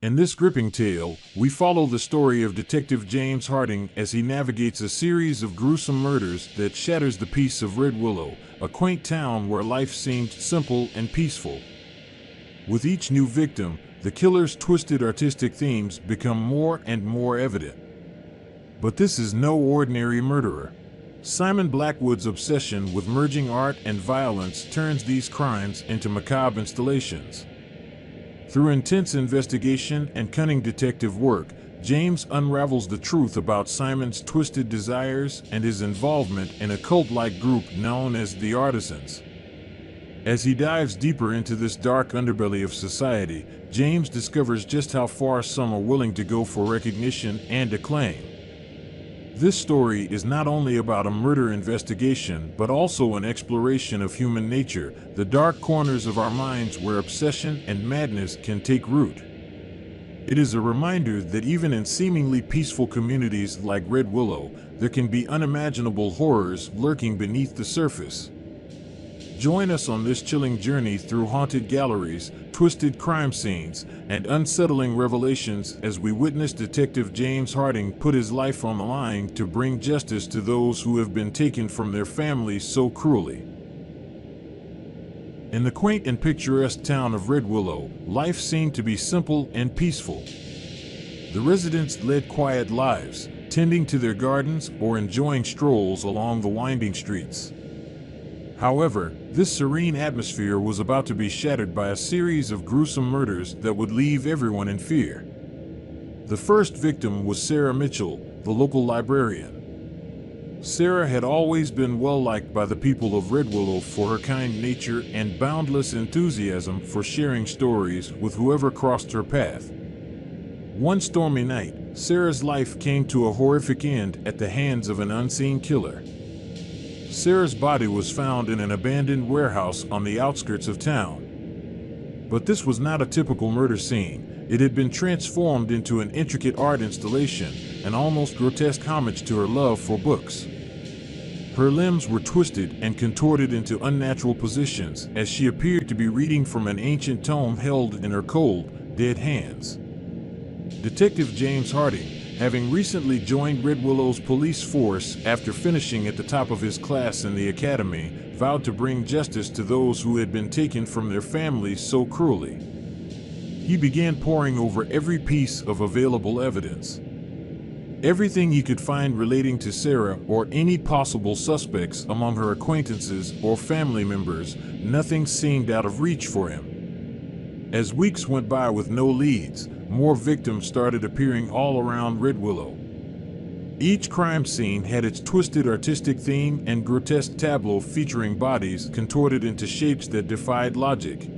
In this gripping tale, we follow the story of Detective James Harding as he navigates a series of gruesome murders that shatters the peace of Redwillow, a quaint town where life seemed simple and peaceful. With each new victim, the killer's twisted artistic themes become more and more evident. But this is no ordinary murderer. Simon Blackwood's obsession with merging art and violence turns these crimes into macabre installations. Through intense investigation and cunning detective work, James unravels the truth about Simon's twisted desires and his involvement in a cult-like group known as the Artisans. As he dives deeper into this dark underbelly of society, James discovers just how far some are willing to go for recognition and acclaim. This story is not only about a murder investigation, but also an exploration of human nature, the dark corners of our minds where obsession and madness can take root. It is a reminder that even in seemingly peaceful communities like Redwillow, there can be unimaginable horrors lurking beneath the surface. Join us on this chilling journey through haunted galleries, twisted crime scenes, and unsettling revelations as we witness Detective James Harding put his life on the line to bring justice to those who have been taken from their families so cruelly. In the quaint and picturesque town of Redwillow, life seemed to be simple and peaceful. The residents led quiet lives, tending to their gardens or enjoying strolls along the winding streets. However, this serene atmosphere was about to be shattered by a series of gruesome murders that would leave everyone in fear. The first victim was Sarah Mitchell, the local librarian. Sarah had always been well-liked by the people of Redwillow for her kind nature and boundless enthusiasm for sharing stories with whoever crossed her path. One stormy night, Sarah's life came to a horrific end at the hands of an unseen killer. Sarah's body was found in an abandoned warehouse on the outskirts of town. But this was not a typical murder scene. It had been transformed into an intricate art installation, an almost grotesque homage to her love for books. Her limbs were twisted and contorted into unnatural positions as she appeared to be reading from an ancient tome held in her cold, dead hands. Detective James Harding, having recently joined Redwillow's police force after finishing at the top of his class in the academy, vowed to bring justice to those who had been taken from their families so cruelly. He began poring over every piece of available evidence. Everything he could find relating to Sarah or any possible suspects among her acquaintances or family members, nothing seemed out of reach for him. As weeks went by with no leads, more victims started appearing all around Redwillow. Each crime scene had its twisted artistic theme and grotesque tableau featuring bodies contorted into shapes that defied logic.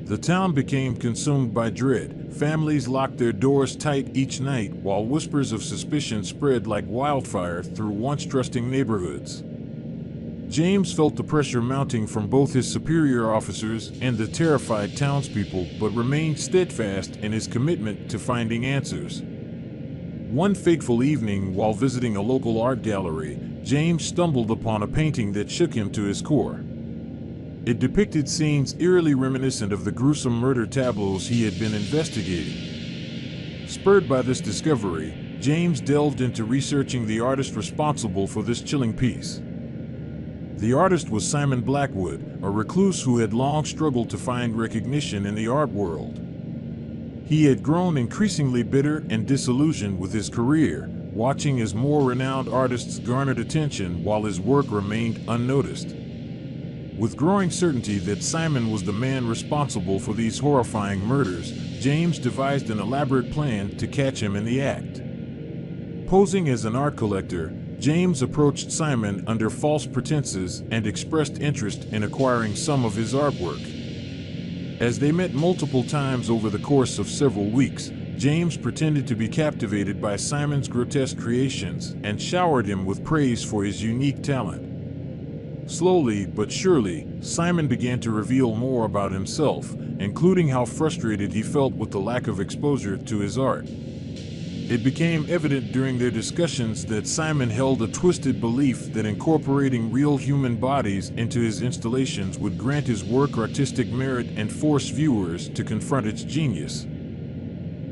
The town became consumed by dread. Families locked their doors tight each night while whispers of suspicion spread like wildfire through once trusting neighborhoods. James felt the pressure mounting from both his superior officers and the terrified townspeople, but remained steadfast in his commitment to finding answers. One fateful evening, while visiting a local art gallery, James stumbled upon a painting that shook him to his core. It depicted scenes eerily reminiscent of the gruesome murder tableaus he had been investigating. Spurred by this discovery, James delved into researching the artist responsible for this chilling piece. The artist was Simon Blackwood, a recluse who had long struggled to find recognition in the art world. He had grown increasingly bitter and disillusioned with his career, watching as more renowned artists garnered attention while his work remained unnoticed. With growing certainty that Simon was the man responsible for these horrifying murders, James devised an elaborate plan to catch him in the act. Posing as an art collector, James approached Simon under false pretenses and expressed interest in acquiring some of his artwork. As they met multiple times over the course of several weeks, James pretended to be captivated by Simon's grotesque creations and showered him with praise for his unique talent. Slowly but surely, Simon began to reveal more about himself, including how frustrated he felt with the lack of exposure to his art. It became evident during their discussions that Simon held a twisted belief that incorporating real human bodies into his installations would grant his work artistic merit and force viewers to confront its genius.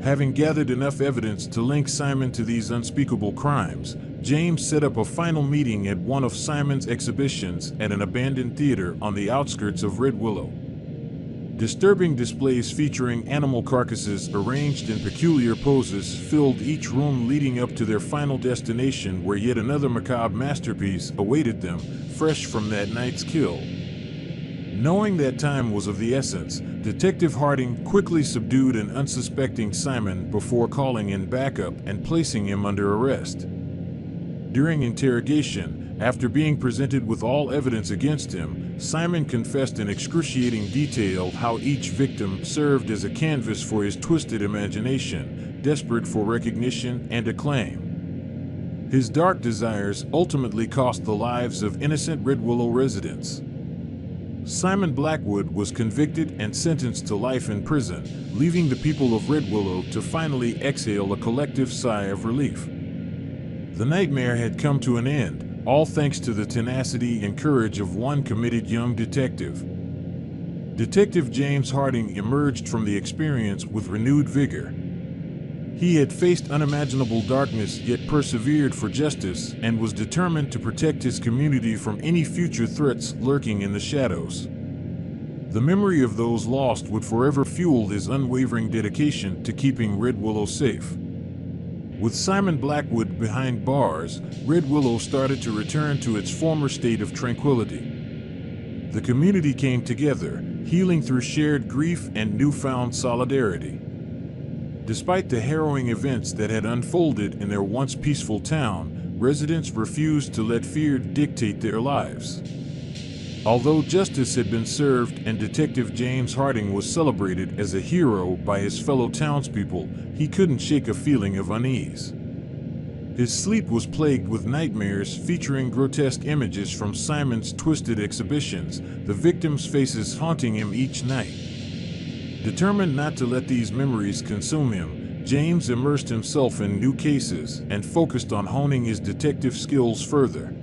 Having gathered enough evidence to link Simon to these unspeakable crimes, James set up a final meeting at one of Simon's exhibitions at an abandoned theater on the outskirts of Redwillow. Disturbing displays featuring animal carcasses arranged in peculiar poses filled each room leading up to their final destination, where yet another macabre masterpiece awaited them, fresh from that night's kill. Knowing that time was of the essence, Detective Harding quickly subdued an unsuspecting Simon before calling in backup and placing him under arrest. During interrogation, after being presented with all evidence against him, Simon confessed in excruciating detail how each victim served as a canvas for his twisted imagination, desperate for recognition and acclaim. His dark desires ultimately cost the lives of innocent Redwillow residents. Simon Blackwood was convicted and sentenced to life in prison, leaving the people of Redwillow to finally exhale a collective sigh of relief. The nightmare had come to an end, all thanks to the tenacity and courage of one committed young detective. Detective James Harding emerged from the experience with renewed vigor. He had faced unimaginable darkness yet persevered for justice and was determined to protect his community from any future threats lurking in the shadows. The memory of those lost would forever fuel his unwavering dedication to keeping Redwillow safe. With Simon Blackwood behind bars, Redwillow started to return to its former state of tranquility. The community came together, healing through shared grief and newfound solidarity. Despite the harrowing events that had unfolded in their once peaceful town, residents refused to let fear dictate their lives. Although justice had been served and Detective James Harding was celebrated as a hero by his fellow townspeople, he couldn't shake a feeling of unease. His sleep was plagued with nightmares featuring grotesque images from Simon's twisted exhibitions, the victims' faces haunting him each night. Determined not to let these memories consume him, James immersed himself in new cases and focused on honing his detective skills further.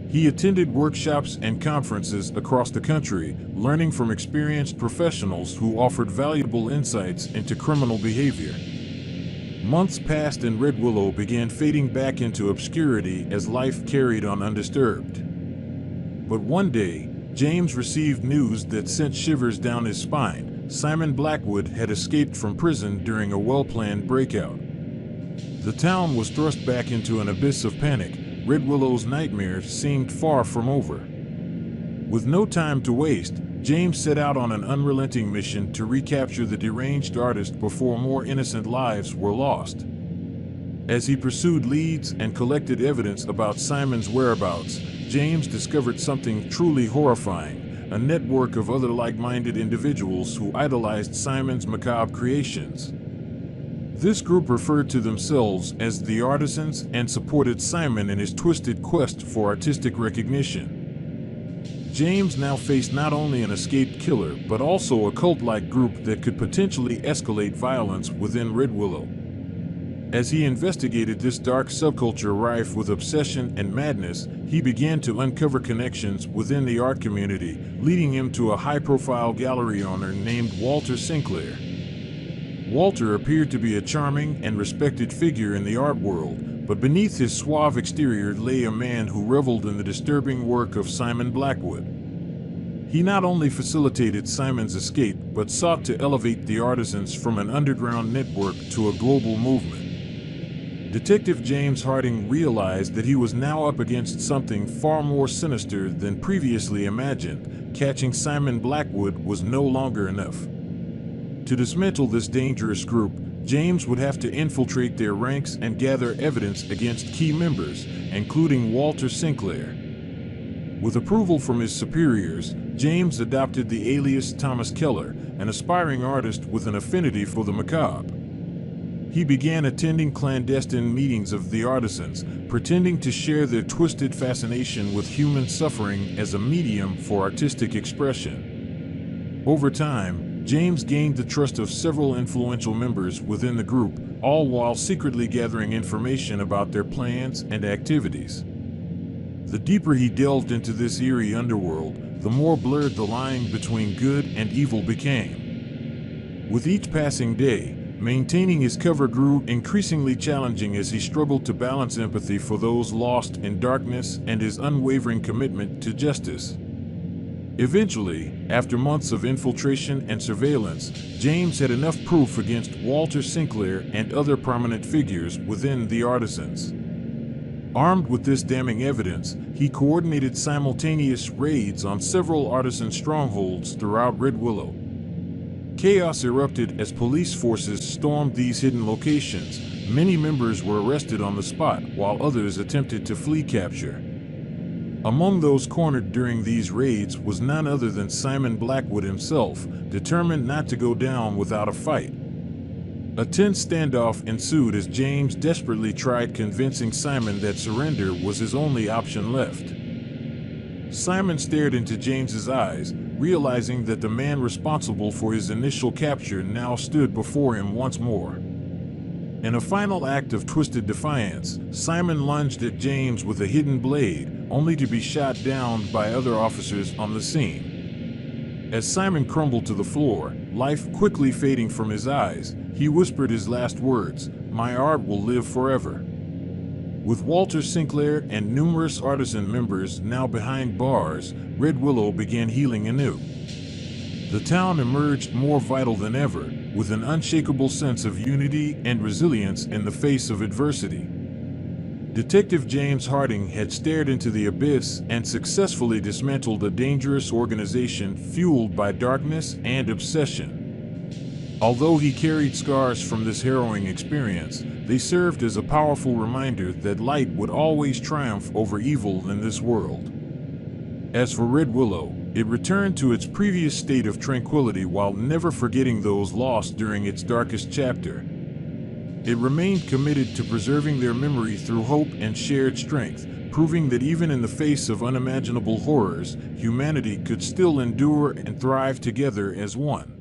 He attended workshops and conferences across the country, learning from experienced professionals who offered valuable insights into criminal behavior. Months passed and Redwillow began fading back into obscurity as life carried on undisturbed. But one day, James received news that sent shivers down his spine. Simon Blackwood had escaped from prison during a well-planned breakout. The town was thrust back into an abyss of panic. Redwillow's nightmares seemed far from over. With no time to waste, James set out on an unrelenting mission to recapture the deranged artist before more innocent lives were lost. As he pursued leads and collected evidence about Simon's whereabouts, James discovered something truly horrifying: a network of other like-minded individuals who idolized Simon's macabre creations. This group referred to themselves as the Artisans and supported Simon in his twisted quest for artistic recognition. James now faced not only an escaped killer, but also a cult-like group that could potentially escalate violence within Redwillow. As he investigated this dark subculture rife with obsession and madness, he began to uncover connections within the art community, leading him to a high-profile gallery owner named Walter Sinclair. Walter appeared to be a charming and respected figure in the art world, but beneath his suave exterior lay a man who reveled in the disturbing work of Simon Blackwood. He not only facilitated Simon's escape, but sought to elevate the Artisans from an underground network to a global movement. Detective James Harding realized that he was now up against something far more sinister than previously imagined. Catching Simon Blackwood was no longer enough. To dismantle this dangerous group, James would have to infiltrate their ranks and gather evidence against key members, including Walter Sinclair. With approval from his superiors, James adopted the alias Thomas Keller, an aspiring artist with an affinity for the macabre. He began attending clandestine meetings of the Artisans, pretending to share their twisted fascination with human suffering as a medium for artistic expression. Over time, James gained the trust of several influential members within the group, all while secretly gathering information about their plans and activities. The deeper he delved into this eerie underworld, the more blurred the line between good and evil became. With each passing day, Maintaining his cover grew increasingly challenging as he struggled to balance empathy for those lost in darkness and his unwavering commitment to justice. Eventually, after months of infiltration and surveillance, James had enough proof against Walter Sinclair and other prominent figures within the Artisans. Armed with this damning evidence, he coordinated simultaneous raids on several artisan strongholds throughout Redwillow. Chaos erupted as police forces stormed these hidden locations. Many members were arrested on the spot, while others attempted to flee capture. Among those cornered during these raids was none other than Simon Blackwood himself, determined not to go down without a fight. A tense standoff ensued as James desperately tried convincing Simon that surrender was his only option left. Simon stared into James's eyes, realizing that the man responsible for his initial capture now stood before him once more. In a final act of twisted defiance, Simon lunged at James with a hidden blade, only to be shot down by other officers on the scene. As Simon crumbled to the floor, life quickly fading from his eyes, he whispered his last words, "My art will live forever." With Walter Sinclair and numerous artisan members now behind bars, Redwillow began healing anew. The town emerged more vital than ever, with an unshakable sense of unity and resilience in the face of adversity. Detective James Harding had stared into the abyss and successfully dismantled a dangerous organization fueled by darkness and obsession. Although he carried scars from this harrowing experience, they served as a powerful reminder that light would always triumph over evil in this world. As for Redwillow, it returned to its previous state of tranquility while never forgetting those lost during its darkest chapter. It remained committed to preserving their memory through hope and shared strength, proving that even in the face of unimaginable horrors, humanity could still endure and thrive together as one.